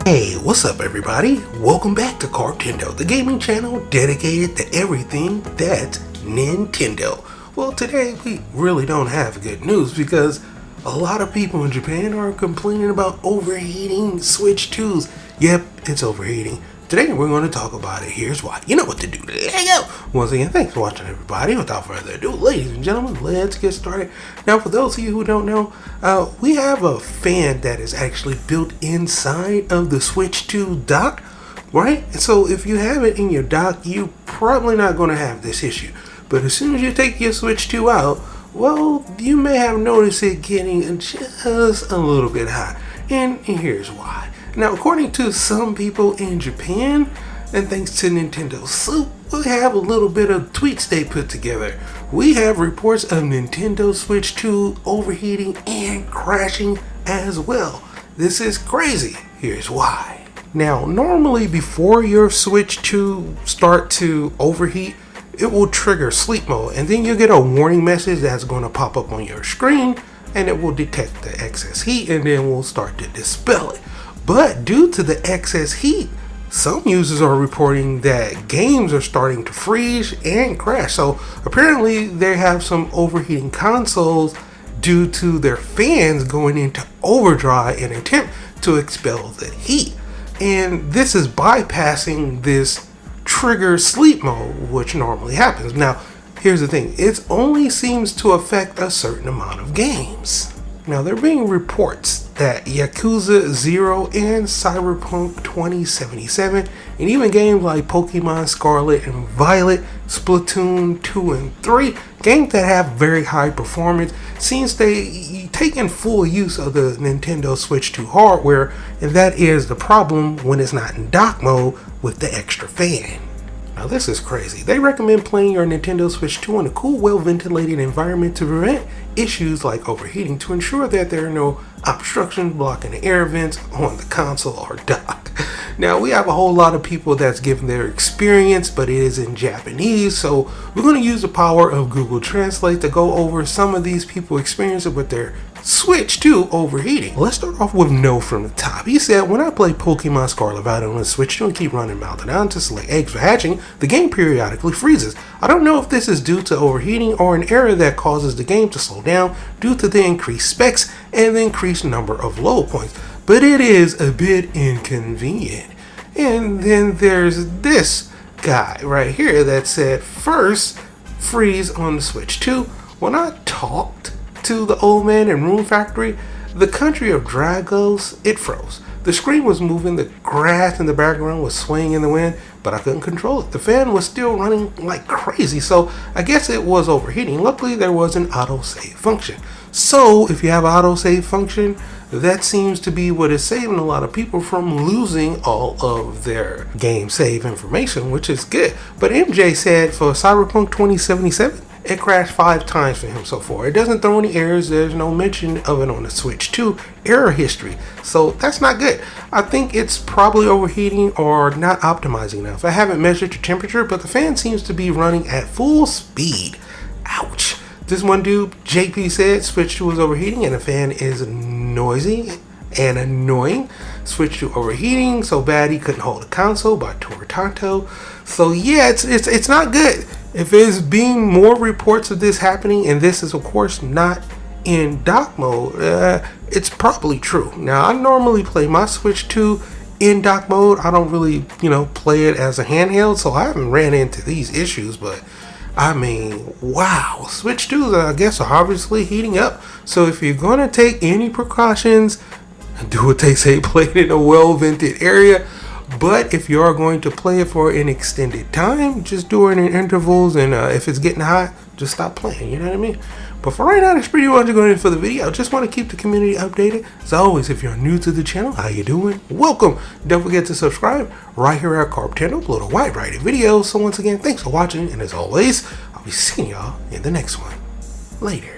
Hey, what's up everybody? Welcome back to Karptendo, the gaming channel dedicated to everything that's Nintendo. Well, today we really don't have good news because a lot of people in Japan are complaining about overheating Switch 2s. Yep, it's overheating. Today we're going to talk about it. Here's why. You know what to do. Let's go! Once again, thanks for watching everybody. Without further ado, ladies and gentlemen, let's get started. Now, for those of you who don't know, we have a fan that is actually built inside of the Switch 2 dock, right? And so if you have it in your dock, you're probably not going to have this issue. But as soon as you take your Switch 2 out, well, you may have noticed it getting just a little bit hot. And here's why. Now, according to some people in Japan, and thanks to Nintendo Soup, we have a little bit of tweets they put together. We have reports of Nintendo Switch 2 overheating and crashing as well. This is crazy. Here's why. Now, normally before your Switch 2 start to overheat, it will trigger sleep mode, and then you get a warning message that's going to pop up on your screen, and it will detect the excess heat, and then will start to dispel it. But due to the excess heat, some users are reporting that games are starting to freeze and crash. So apparently they have some overheating consoles due to their fans going into overdrive in an attempt to expel the heat. And this is bypassing this trigger sleep mode, which normally happens. Now, here's the thing. It only seems to affect a certain amount of games. Now, there are being reports that Yakuza 0 and Cyberpunk 2077, and even games like Pokemon Scarlet and Violet, Splatoon 2 and 3, games that have very high performance, seems they taking full use of the Nintendo Switch 2 hardware, and that is the problem when it's not in dock mode with the extra fan. Now this is crazy. They recommend playing your Nintendo Switch 2 in a cool, well-ventilated environment to prevent issues like overheating, to ensure that there are no obstructions blocking the air vents on the console or dock. Now we have a whole lot of people that's giving their experience, but it is in Japanese, so we're going to use the power of Google Translate to go over some of these people experiencing with their Switch 2 overheating. Let's start off with No from the top. He said, when I play Pokemon Scarlet Violet on the Switch 2 and keep running Mountain Down to select eggs for hatching, the game periodically freezes. I don't know if this is due to overheating or an error that causes the game to slow down due to the increased specs and the increased number of load points, but it is a bit inconvenient. And then there's this guy right here that said, first freeze on the Switch 2. When I talked to the old man in Room Factory, the country of Dragos, it froze. The screen was moving, the grass in the background was swaying in the wind, but I couldn't control it. The fan was still running like crazy, so I guess it was overheating. Luckily, there was an autosave function. So if you have an autosave function, that seems to be what is saving a lot of people from losing all of their game save information, which is good. But MJ said for Cyberpunk 2077, it crashed 5 times for him so far. It doesn't throw any errors. There's no mention of it on the Switch 2 error history. So that's not good. I think it's probably overheating or not optimizing enough. I haven't measured the temperature, but the fan seems to be running at full speed. Ouch. This one dude, JP, said Switch 2 was overheating and the fan is noisy and annoying. Switch 2 overheating so bad he couldn't hold the console by Tortanto. So yeah, it's not good. If there's being more reports of this happening, and this is of course not in dock mode, it's probably true. Now I normally play my Switch 2 in dock mode. I don't really, play it as a handheld, so I haven't ran into these issues, but I mean, wow, Switch 2s, I guess, are obviously heating up. So if you're going to take any precautions, do what they say, play it in a well-vented area. But if you are going to play it for an extended time, just do it in intervals. And if it's getting hot, just stop playing. You know what I mean? But for right now, that's pretty much going in for the video. I just want to keep the community updated. As always, if you're new to the channel, how you doing? Welcome. Don't forget to subscribe right here at Karptendo. Upload a wide variety of videos. So once again, thanks for watching. And as always, I'll be seeing y'all in the next one. Later.